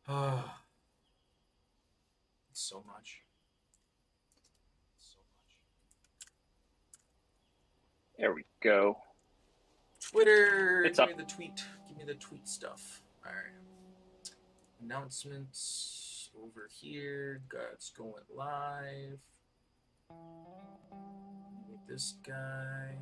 Ah, so much. So much. There we go. Twitter, It's give up. me the tweet. Give me the tweet stuff. All right. Announcements over here. God's going live. With this guy.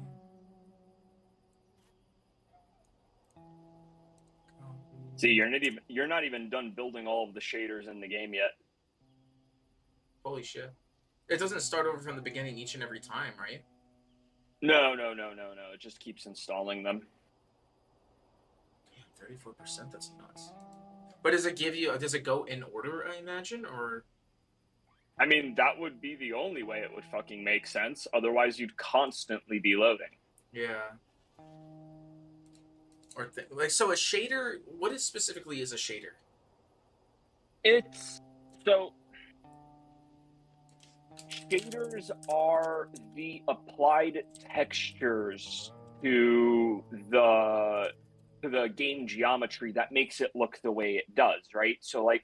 See, Copy. you're not even done building all of the shaders in the game yet. Holy shit. It doesn't start over from the beginning each and every time, right? No, no, no, no, no. It just keeps installing them. Damn, 34%? That's nuts. But does it give you, does it go in order, I imagine? Or, I mean, that would be the only way it would fucking make sense. Otherwise, you'd constantly be loading. yeah. Like, so a shader, what is specifically is a shader? It's so shaders are the applied textures to the game geometry that makes it look the way it does, right? So like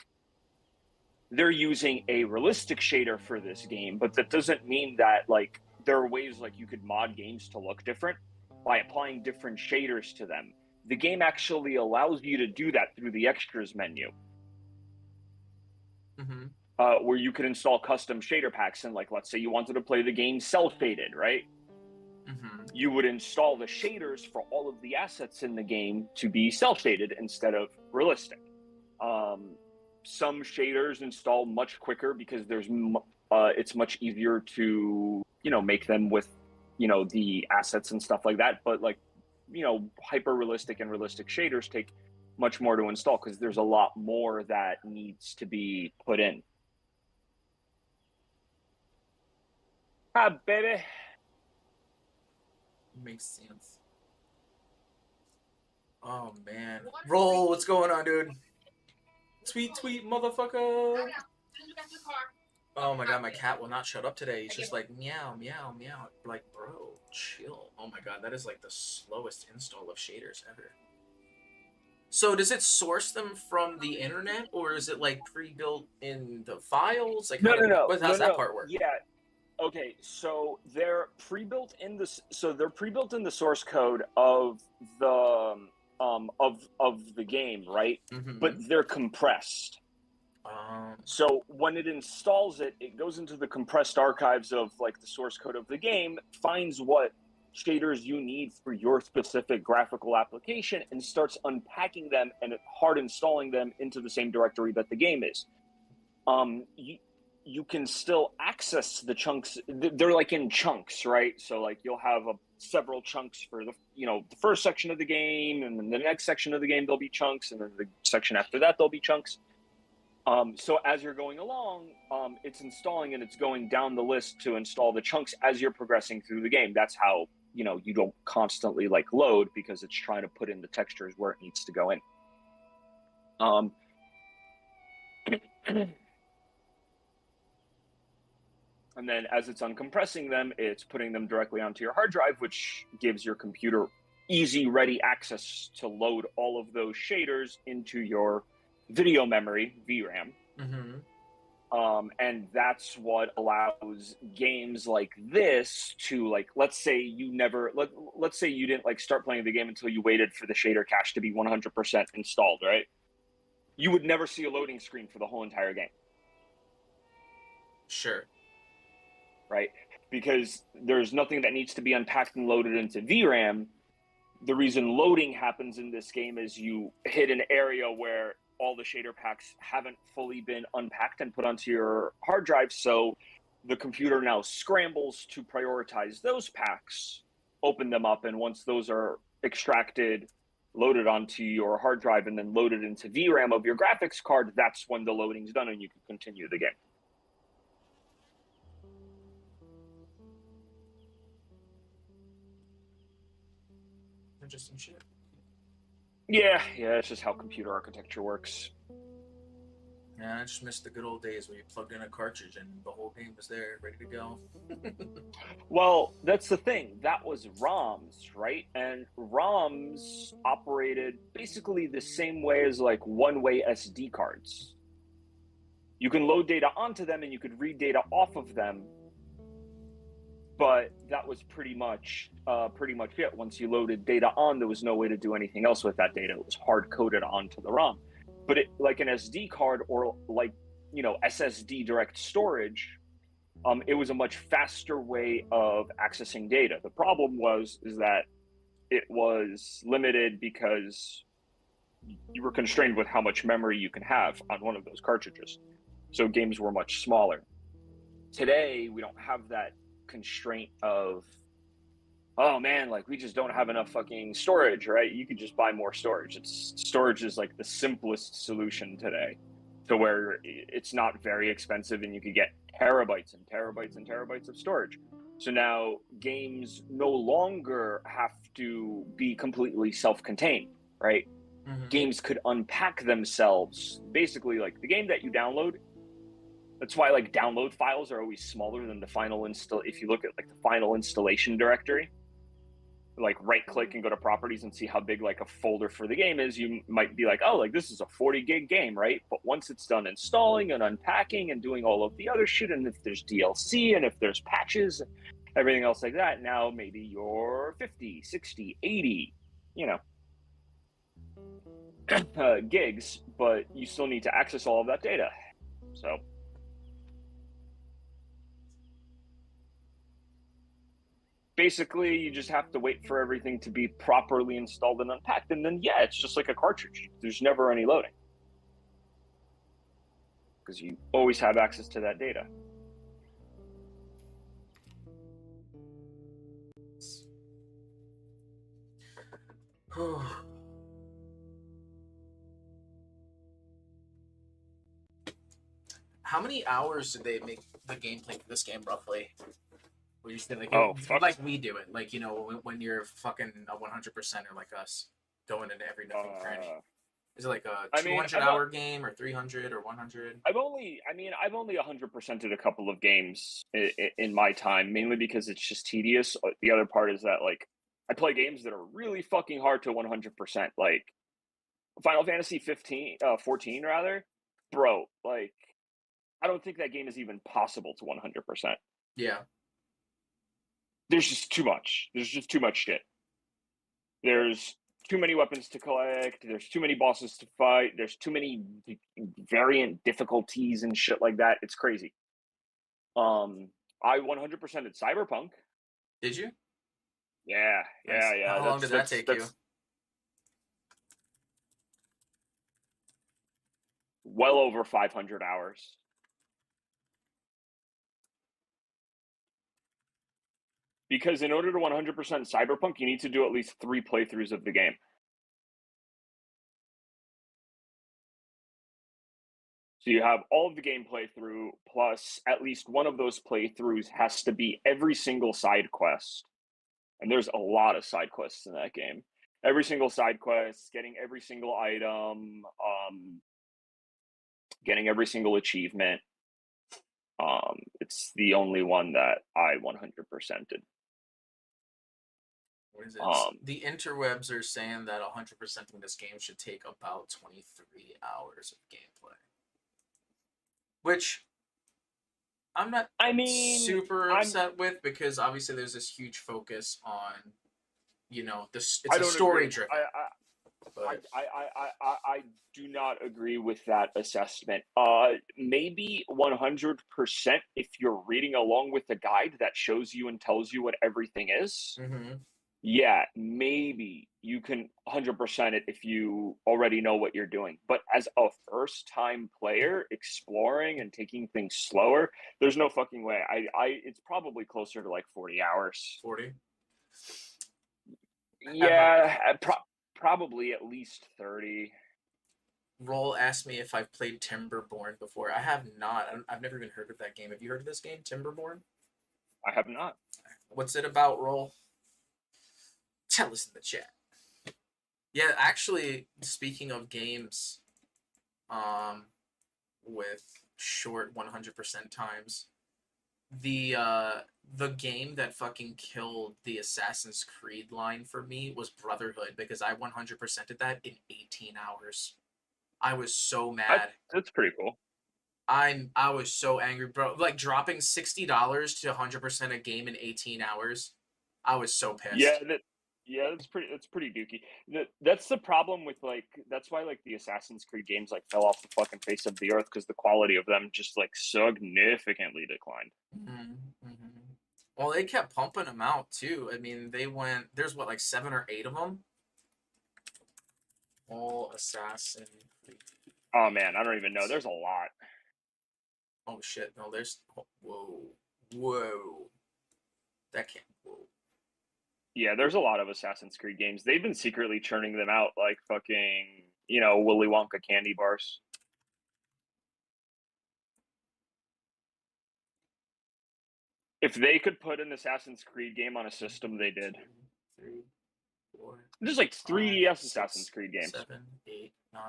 they're using a realistic shader for this game, but that doesn't mean that like there are ways like you could mod games to look different by applying different shaders to them. The game actually allows you to do that through the extras menu, Mm-hmm. where you could install custom shader packs. And like, let's say you wanted to play the game cel shaded, right? Mm-hmm. You would install the shaders for all of the assets in the game to be cel shaded instead of realistic. Um, some shaders install much quicker because it's much easier to make them with the assets and stuff like that. But like hyper realistic and realistic shaders take much more to install because there's a lot more that needs to be put in. Ah, baby. Makes sense. Oh, man. Roll, what's going on, dude? Tweet, tweet, motherfucker. Oh my god, my cat will not shut up today. He's just like meow, meow, meow. Like, bro, chill. Oh my god, that is like the slowest install of shaders ever. So does it source them from the internet, or is it like pre-built in the files? Like, No, no, no, no, how's that no. part work? Yeah. Okay, so they're pre-built in the source code of the game, right? But Mm-hmm. they're compressed. Um, So when it installs it, it goes into the compressed archives of like the source code of the game, finds what shaders you need for your specific graphical application, and starts unpacking them and hard installing them into the same directory that the game is. You can still access the chunks. They're like in chunks, right? So like you'll have several chunks for the first section of the game, and then the next section of the game there'll be chunks, and then the section after that there'll be chunks. So as you're going along, it's installing and it's going down the list to install the chunks as you're progressing through the game. That's how you don't constantly like load because it's trying to put in the textures where it needs to go in. Um, and then as it's uncompressing them, it's putting them directly onto your hard drive, which gives your computer easy, ready access to load all of those shaders into your video memory, VRAM. mm-hmm. And that's what allows games like this to like, let's say you didn't like start playing the game until you waited for the shader cache to be 100% installed, right? You would never see a loading screen for the whole entire game, Sure. right? Because there's nothing that needs to be unpacked and loaded into VRAM. The reason loading happens in this game is you hit an area where all the shader packs haven't fully been unpacked and put onto your hard drive. So the computer now scrambles to prioritize those packs, open them up, and once those are extracted, loaded onto your hard drive, and then loaded into VRAM of your graphics card, that's when the loading's done and you can continue the game. Interesting shit. Yeah, it's just how computer architecture works. Yeah, I just missed the good old days where you plugged in a cartridge and the whole game was there, ready to go. Well, that's the thing. That was ROMs, right? And ROMs operated basically the same way as like one-way SD cards. You can load data onto them and you could read data off of them, but that was pretty much it. Once you loaded data on, there was no way to do anything else with that data. It was hard coded onto the ROM. But it, like an SD card or like SSD direct storage, it was a much faster way of accessing data. The problem is that it was limited because you were constrained with how much memory you can have on one of those cartridges. So games were much smaller. Today, we don't have that constraint of, oh man, like we just don't have enough fucking storage, right? You could just buy more storage. Storage is like the simplest solution today, to where it's not very expensive and you could get terabytes and terabytes and terabytes of storage. So now games no longer have to be completely self-contained, right? Mm-hmm. Games could unpack themselves. Basically, like the game that you download, that's why like download files are always smaller than the final install. If you look at like the final installation directory, like right click and go to properties and see how big like a folder for the game is, you might be like, oh, like this is a 40 gig game, right? But once it's done installing and unpacking and doing all of the other shit, and if there's DLC and if there's patches, everything else like that, now maybe you're 50, 60, 80, you know, gigs, but you still need to access all of that data. So basically you just have to wait for everything to be properly installed and unpacked, and then yeah, it's just like a cartridge. There's never any loading because you always have access to that data. How many hours did they make the gameplay for this game roughly? Where you say Oh fuck. like we do it, like when you're fucking a 100%er like us, going into every nook and cranny. Is it like a I mean, 200-hour game or 300 or 100? I've only 100%ed a couple of games in my time, mainly because it's just tedious. The other part is that like I play games that are really fucking hard to 100%. Like Final Fantasy 14 rather, bro. Like I don't think that game is even possible to 100%. Yeah. There's just too much. There's just too much shit. There's too many weapons to collect. There's too many bosses to fight. There's too many variant difficulties and shit like that. It's crazy. I 100%ed Cyberpunk. Did you? Yeah, Nice. yeah. How long did that take you? Well over 500 hours. Because in order to 100% Cyberpunk, you need to do at least 3 playthroughs of the game. So you have all of the game playthrough, plus at least one of those playthroughs has to be every single side quest. And there's a lot of side quests in that game. Every single side quest, getting every single item, getting every single achievement. It's the only one that I 100%ed. What is it? The interwebs are saying that 100%ing this game should take about 23 hours of gameplay. Which I'm not super upset with, because obviously there's this huge focus on, this. It's a story driven. I do not agree with that assessment. Maybe 100% if you're reading along with the guide that shows you and tells you what everything is. Mm-hmm. Yeah, maybe you can 100% it if you already know what you're doing. But as a first time player exploring and taking things slower, there's no fucking way. It's probably closer to like 40 hours. 40? Yeah, probably at least 30. Roll asked me if I've played Timberborn before. I have not. I've never even heard of that game. Have you heard of this game, Timberborn? I have not. What's it about, Roll? Tell us in the chat. Yeah, actually, speaking of games, with short 100% times. The game that fucking killed the Assassin's Creed line for me was Brotherhood, because I 100%ed that in 18 hours. I was so mad. That's pretty cool. I was so angry, bro. Like dropping $60 to 100% a game in 18 hours. I was so pissed. Yeah, that's pretty dookie. That's the problem with like that's why like the Assassin's Creed games like fell off the fucking face of the earth because the quality of them just like significantly declined. Mm-hmm. Well, they kept pumping them out too. I mean, they went. There's what, like 7 or 8 of them. All Assassin Creed. Oh man, I don't even know. There's a lot. Oh shit! No, there's. Whoa. That can't. Whoa. Yeah, there's a lot of Assassin's Creed games. They've been secretly churning them out like fucking, you know, Willy Wonka candy bars. If they could put an Assassin's Creed game on a system, they did. 2, 3, 4. There's like 3DS Assassin's Creed games. 7, 8, 9,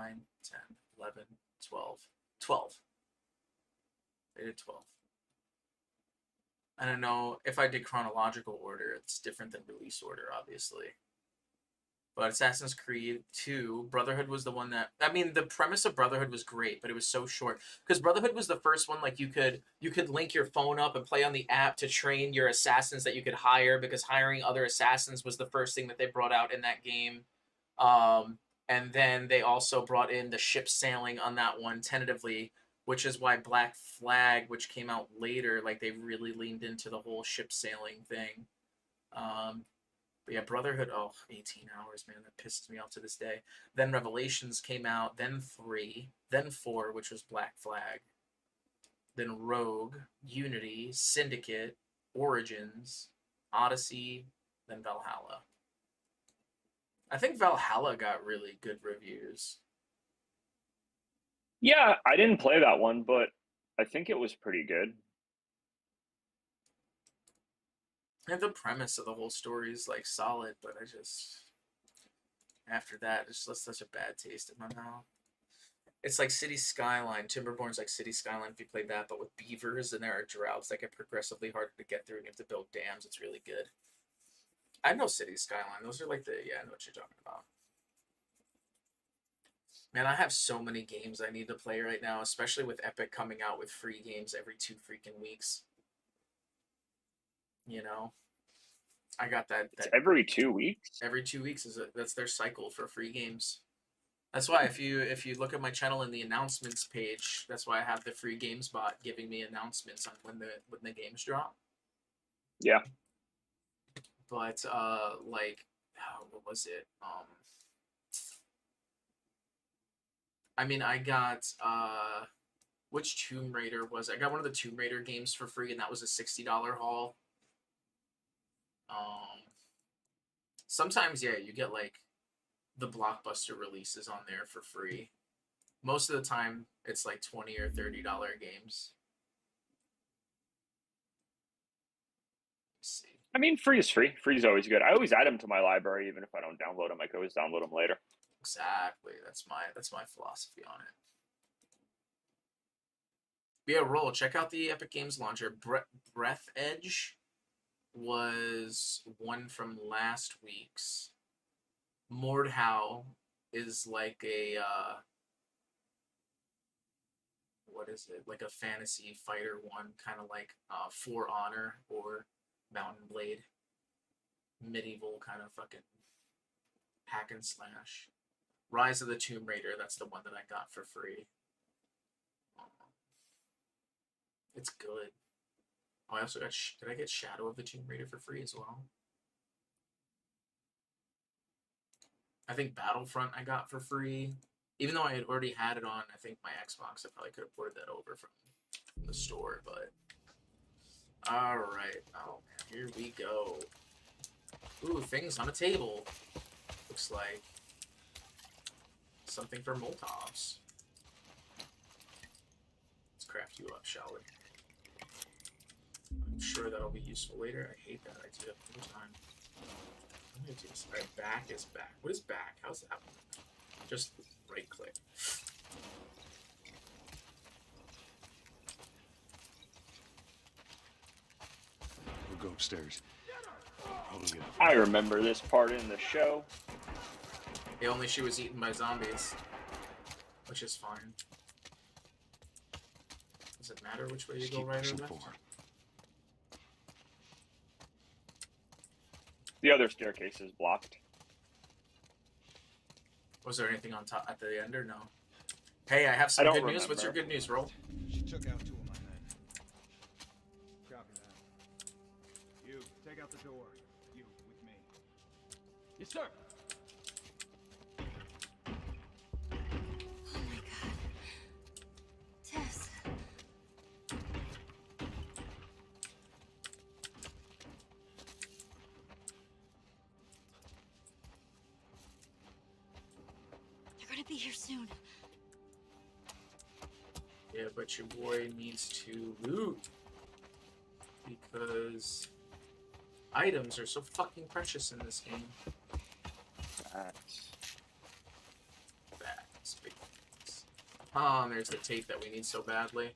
10, 11, 12. 12. They did 12. I don't know if I did chronological order. It's different than release order, obviously. But Assassin's Creed 2, Brotherhood was the one that... I mean, the premise of Brotherhood was great, but it was so short. Because Brotherhood was the first one, like, you could link your phone up and play on the app to train your assassins that you could hire, because hiring other assassins was the first thing that they brought out in that game. And then they also brought in the ship sailing on that one, tentatively, which is why Black Flag, which came out later, like, they really leaned into the whole ship sailing thing. But yeah, Brotherhood, 18 hours, man, that pisses me off to this day. Then Revelations came out, then 3, then 4, which was Black Flag. Then Rogue, Unity, Syndicate, Origins, Odyssey, then Valhalla. I think Valhalla got really good reviews. Yeah, I didn't play that one, but I think it was pretty good. And the premise of the whole story is like solid, but I just, after that, it's just such a bad taste in my mouth. It's like City Skyline. Timberborn's like City Skyline if you play that, but with beavers, and there are droughts that get progressively harder to get through, and you have to build dams. It's really good. I know City Skyline. Those are like I know what you're talking about. Man, I have so many games I need to play right now, especially with Epic coming out with free games every 2 freaking weeks. You know? I got that. It's every 2 weeks? Every 2 weeks that's their cycle for free games. That's why if you look at my channel in the announcements page, that's why I have the free games bot giving me announcements on when the games drop. Yeah. But what was it? I mean, I got which Tomb Raider was it? I got one of the Tomb Raider games for free, and that was a $60 haul. Sometimes, yeah, you get like the blockbuster releases on there for free. Most of the time, it's like $20 or $30 games. Let's see. I mean, free is free. Free is always good. I always add them to my library, even if I don't download them. I can always download them later. Exactly. That's my philosophy on it. But yeah, roll. Check out the Epic Games Launcher. Breath Edge was one from last week's. Mordhau is like a what is it? Like a fantasy fighter one, kind of like For Honor or Mountain Blade. Medieval kind of fucking hack and slash. Rise of the Tomb Raider, that's the one that I got for free. It's good. Oh, I also got, did I get Shadow of the Tomb Raider for free as well? I think Battlefront I got for free. Even though I had already had it on, I think my Xbox, I probably could have ported that over from the store, but... Alright, oh, here we go. Ooh, things on a table. Looks like something for Molotovs. Let's craft you up, shall we? I'm sure that'll be useful later. I hate that idea every time. I'm gonna do this. Alright, back is back. What is back? How's that one? Just right click. upstairs. Probably get I remember this part in the show. Yeah, only she was eaten by zombies. Which is fine. Does it matter which way you Just go, keep right or pushing left? forward. The other staircase is blocked. Was there anything on top at the end or no? Hey, I have some good news. What's your good news, Roll? She took out 2 of my men. Copy that. You, take out the door. You, with me. Yes, sir. Oh my god. Tess. They're gonna be here soon. Yeah, but your boy needs to loot. Because items are so fucking precious in this game. That's... Facts, big facts. Oh, and there's the tape that we need so badly.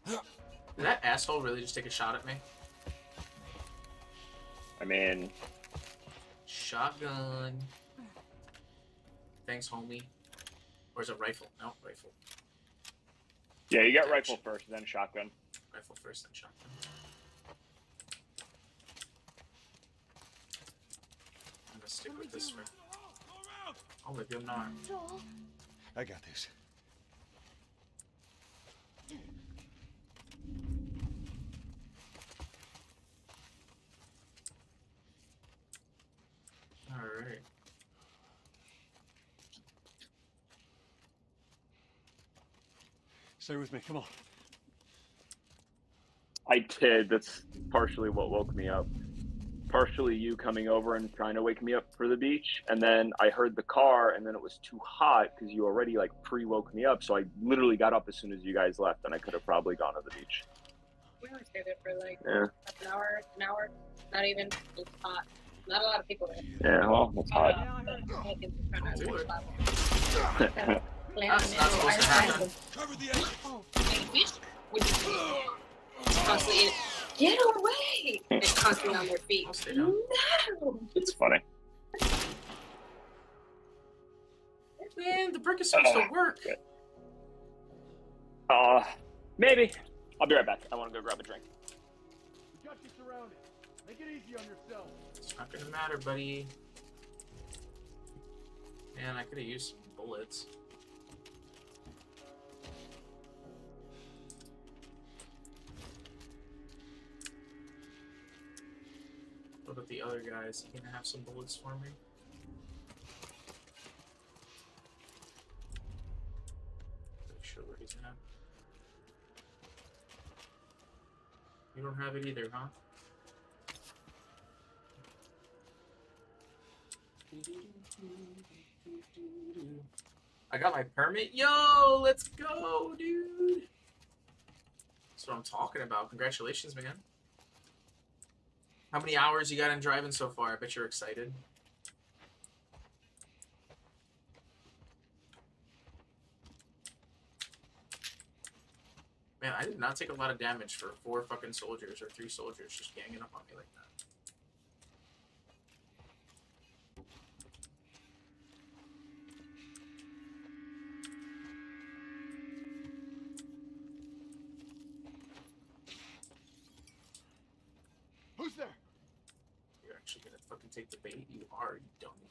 Did that asshole really just take a shot at me? I mean... Shotgun. Thanks, homie. Or is it rifle? No, rifle. Yeah, you got rifle first, then shotgun. Rifle first, then shotgun. I'm gonna stick with this for... Oh, maybe I'm not. Joel. I got this. Alright. Stay with me. Come on. I did. That's partially what woke me up. Partially you coming over and trying to wake me up for the beach, and then I heard the car, and then it was too hot because you already like pre-woke me up. So I literally got up as soon as you guys left, and I could have probably gone to the beach. We only stayed there for like Yeah. half an hour, not even. It's hot. Not a lot of people there. Yeah. Well, it's hot. That's That's not supposed to happen. Cover the exit. Oh, fish? Constantly in it. Get away! And constantly on their feet. I'll stay down. No! It's funny. Man, the brick is supposed to work. Maybe. I'll be right back. I want to go grab a drink. We got you surrounded. Make it easy on yourself. It's not gonna matter, buddy. Man, I could have used some bullets. What about the other guys? You gonna have some bullets for me? Not sure where he's at. You don't have it either, huh? I got my permit. Yo, let's go, dude. That's what I'm talking about. Congratulations, man. How many hours you got in driving so far? I bet you're excited. Man, I did not take a lot of damage for 4 fucking soldiers or 3 soldiers just ganging up on me like that. Who's there? You're actually gonna fucking take the bait? You are, you dummy.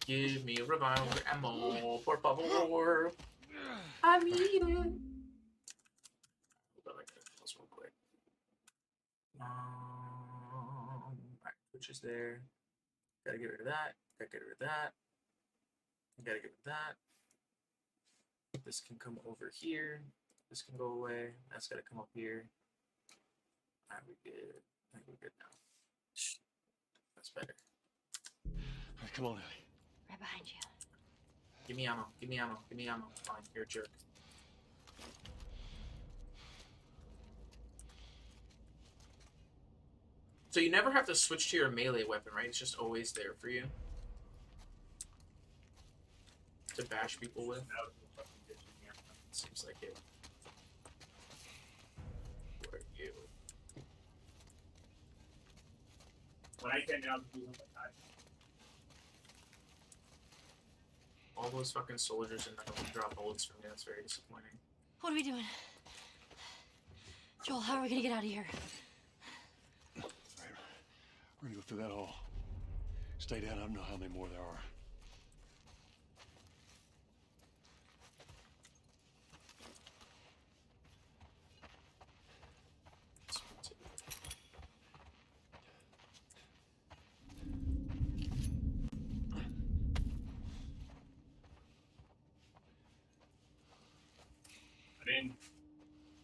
Give me a revolver ammo, por favor. I need it. Hold on, I gotta pause real quick. Alright, which is there. Gotta get rid of that. Gotta get rid of that. Gotta get rid of that. This can come over here. This can go away. That's gotta come up here. Alright, we good. I think we're good now. That's better. All right, come on, Ellie. Right behind you. Give me ammo. Give me ammo. Give me ammo. Fine, you're a jerk. So you never have to switch to your melee weapon, right? It's just always there for you to bash people with. Seems like it. Where are you? When I came down, All those fucking soldiers and none of them drop bullets from me. That's very disappointing. What are we doing? Joel, how are we gonna get out of here? All right. We're gonna go through that hall. Stay down. I don't know how many more there are. I mean,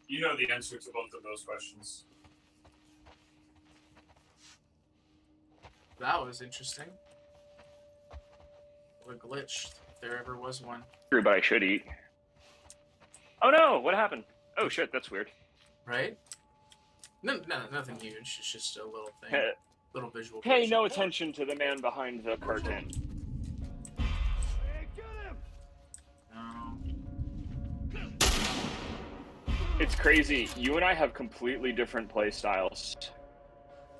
you know the answer to both of those questions. That was interesting. What a glitch, if there ever was one. True, but I should eat. Oh no! What happened? Oh shit, that's weird. Right? No, nothing huge. It's just a little thing. Little visual. Pay glitch. no attention to the man behind the curtain. No. It's crazy. You and I have completely different play styles.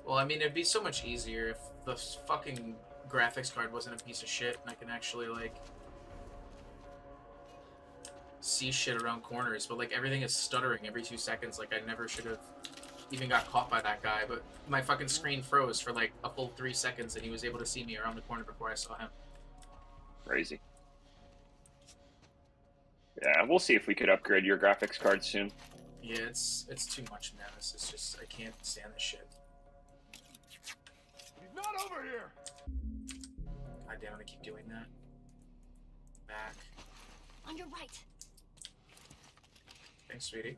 Well, I mean, it'd be so much easier if the fucking graphics card wasn't a piece of shit and I can actually, like, see shit around corners. But, like, everything is stuttering every 2 seconds. Like, I never should have even got caught by that guy. But my fucking screen froze for, like, a full 3 seconds and he was able to see me around the corner before I saw him. Crazy. Yeah, we'll see if we could upgrade your graphics card soon. Yeah, it's too much madness. It's just, I can't stand this shit. He's not over here. God damn it, I keep doing that. Back. On your right. Thanks, sweetie.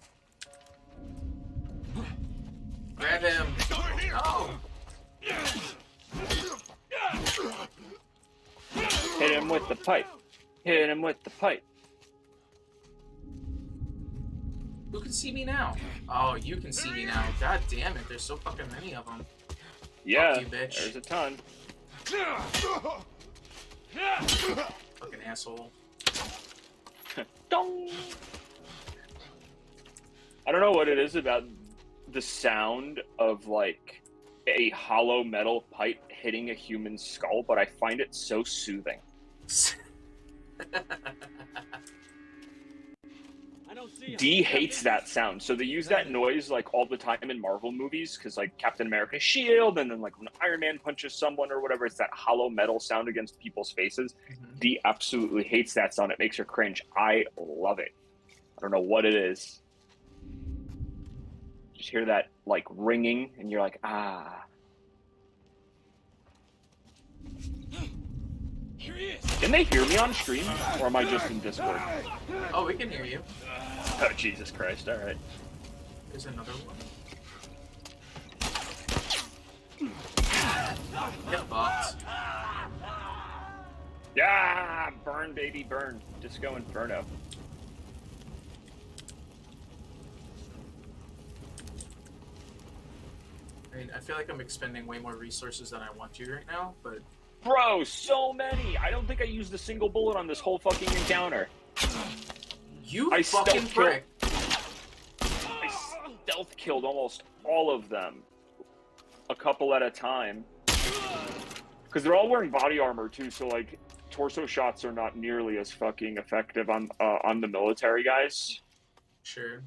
Grab him! No! Hit him with the pipe. Hit him with the pipe. Who can see me now? Oh, you can see me now. God damn it, there's so fucking many of them. Yeah, Fuck you, bitch. there's a ton. Fucking asshole. Dong. I don't know what it is about the sound of, like, a hollow metal pipe hitting a human skull, but I find it so soothing. D hates that sound, so they use that noise like all the time in Marvel movies, because like Captain America's shield, and then like when Iron Man punches someone or whatever, it's that hollow metal sound against people's faces. D absolutely hates that sound. It makes her cringe. I love it. I don't know what it is. Just hear that like ringing, and you're like, ah. Here he is. Can they hear me on stream, or am I just in Discord? Oh, we can hear you. Oh, Jesus Christ, alright. There's another one. Get box. Yeah, burn, baby, burn. Disco Inferno. I mean, I feel like I'm expending way more resources than I want to right now, but... Bro, so many! I don't think I used a single bullet on this whole fucking encounter. You I fucking stealth prick! I stealth killed almost all of them. A couple at a time. Because they're all wearing body armor too, so like, torso shots are not nearly as fucking effective on the military guys. Sure.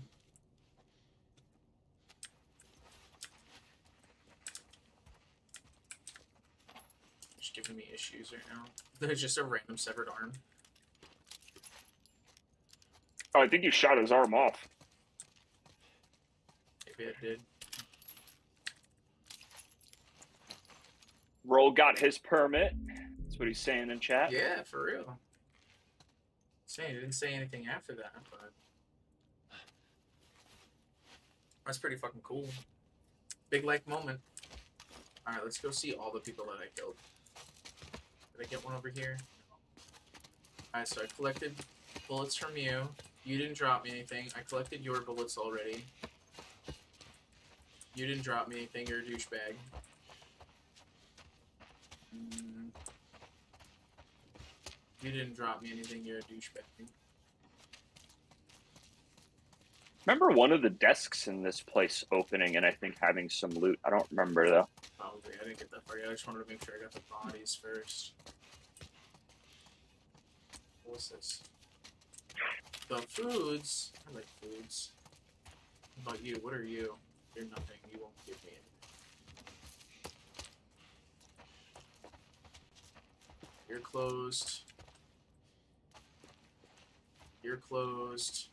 Just giving me issues right now. There's just a random severed arm. Oh, I think you shot his arm off. Maybe I did. Roll got his permit. That's what he's saying in chat. Yeah, for real. Saying he didn't say anything after that, but that's pretty fucking cool. Big like moment. All right, let's go see all the people that I killed. Did I get one over here? All right, so I collected bullets from you. You didn't drop me anything. I collected your bullets already. You didn't drop me anything. You're a douchebag. You didn't drop me anything, you're a douchebag. Remember one of the desks in this place opening and I think having some loot. I don't remember though. Probably, I didn't get that far yet. I just wanted to make sure I got the bodies first. What's this? The foods. I like foods. What about you? What are you? You're nothing. You won't give me anything. You're closed. You're closed.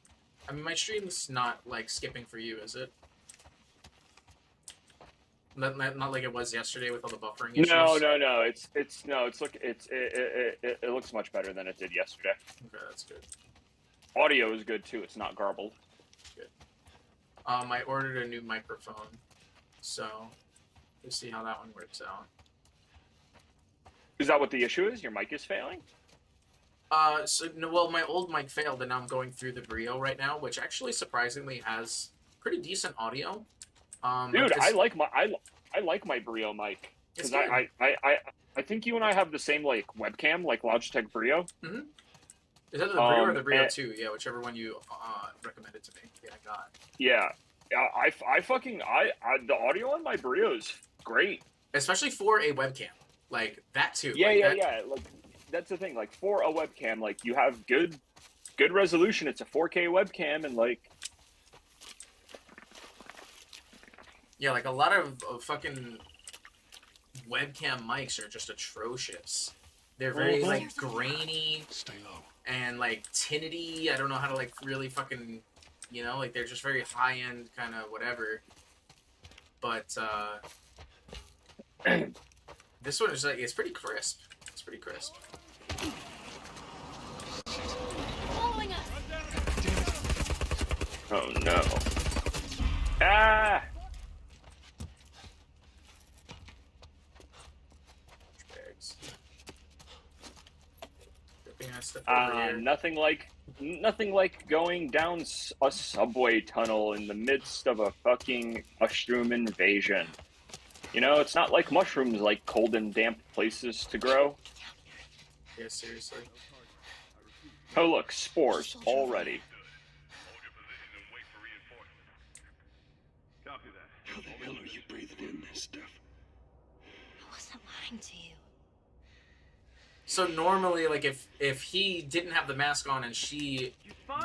I mean, my stream's not, like, skipping for you, is it? Not like it was yesterday with all the buffering issues? No. It looks much better than it did yesterday. Okay, that's good. Audio is good too. It's not garbled. Good. I ordered a new microphone, so we'll see how that one works out. Is that what the issue is? Your mic is failing? Well, my old mic failed, and now I'm going through the Brio right now, which actually surprisingly has pretty decent audio. Dude, I like my Brio mic because I think you and I have the same like webcam, like Logitech Brio. Mm-hmm. Is that the Brio or the Brio 2? Yeah, whichever one you recommended to me. Yeah, I got. Yeah, the audio on my Brio is great, especially for a webcam, like that too. Yeah, like yeah. Like that's the thing. Like for a webcam, like you have good resolution. It's a 4K webcam, and like. Yeah, like a lot of fucking webcam mics are just atrocious. They're very like grainy, Stay low, and like tinny. I don't know how to like really fucking, you know, like they're just very high end kind of whatever. But this one is like it's pretty crisp. It's pretty crisp. Following us. Oh no! Ah! Nothing like going down a subway tunnel in the midst of a fucking mushroom invasion. You know, it's not like mushrooms like cold and damp places to grow. Yeah, seriously. Oh look, spores already. How the hell are you breathing in this stuff? I wasn't lying to you. So normally, like, if he didn't have the mask on and she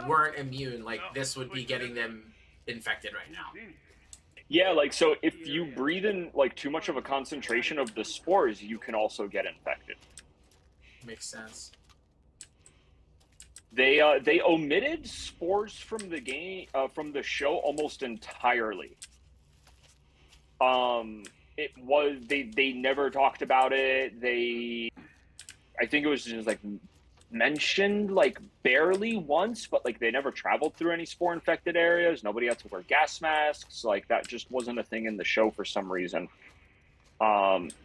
weren't immune, like, this would be getting them infected right now. Yeah, like, so if you breathe in, like, too much of a concentration of the spores, you can also get infected. Makes sense. They omitted spores from the game, from the show almost entirely. It was, they never talked about it. I think it was just like mentioned like barely once, but like they never traveled through any spore infected areas. Nobody had to wear gas masks. Like that just wasn't a thing in the show for some reason.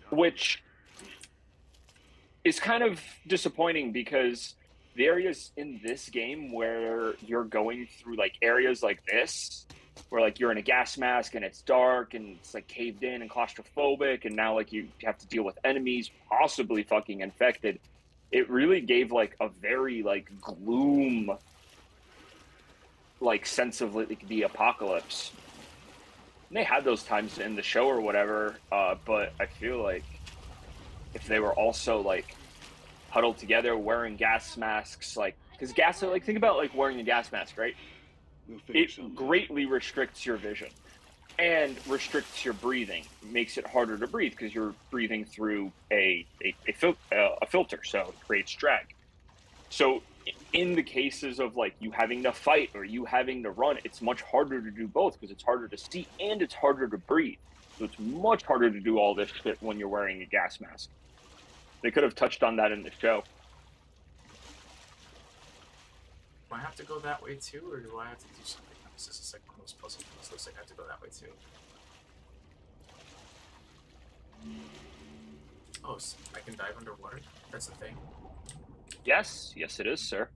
Which is kind of disappointing because the areas in this game where you're going through like areas like this, where like you're in a gas mask and it's dark and it's like caved in and claustrophobic, and now like you have to deal with enemies possibly fucking infected. It really gave like a very like gloom like sense of like the apocalypse. And they had those times in the show or whatever, but I feel like if they were also like huddled together wearing gas masks, like because gas, like think about like wearing a gas mask, right? It greatly restricts your vision and restricts your breathing. It makes it harder to breathe because you're breathing through a filter, so it creates drag. So in the cases of like you having to fight or you having to run, it's much harder to do both because it's harder to see and it's harder to breathe. So it's much harder to do all this shit when you're wearing a gas mask. They could have touched on that in the show. Do I have to go that way too, or do I have to do something else? This is like one of those puzzle things. Looks like I have to go that way too. Oh, so I can dive underwater? That's the thing? Yes, it is, sir.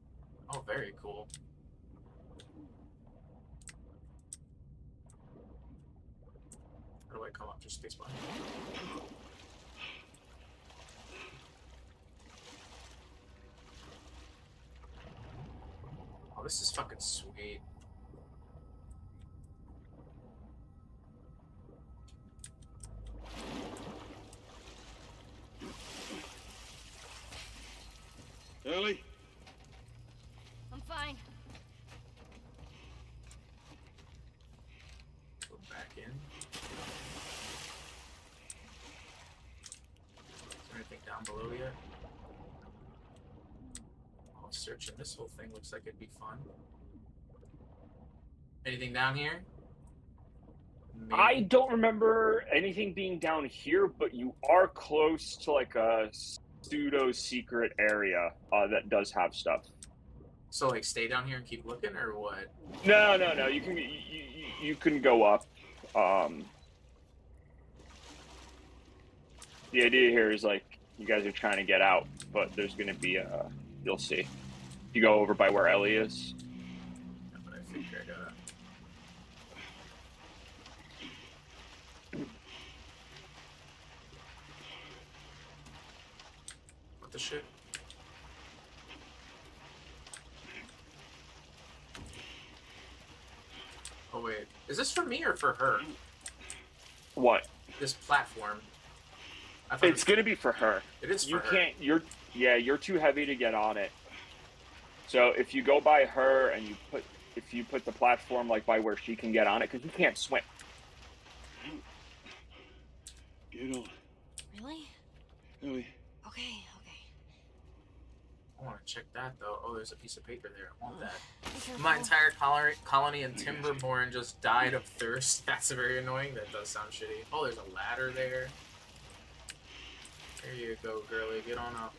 Oh, very cool. How do I come up? Just spacebar. this is fucking sweet. Ellie? I'm fine. Go back in. Is there anything down below yet? Oh, searching this whole thing looks like it'd be fun. Anything down here? Maybe. I don't remember anything being down here, but you are close to like a pseudo secret area that does have stuff. So like stay down here and keep looking, or what? No. You can go up. The idea here is like you guys are trying to get out, but there's going to be a. You'll see. If you go over by where Ellie is. Yeah, but I think I gotta. What the shit? Oh wait, is this for me or for her? What? This platform. I thought It's going to be for her. It is for You her. can't. You're too heavy to get on it. So if you go by her and if you put the platform like by where she can get on it, because you can't swim. Get on. Really? Ellie. Okay. I want to check that though. Oh, there's a piece of paper there. I want that. Be careful. My entire colony in Timberborn just died of thirst. That's very annoying. That does sound shitty. Oh, there's a ladder there. There you go, girly. Get on up.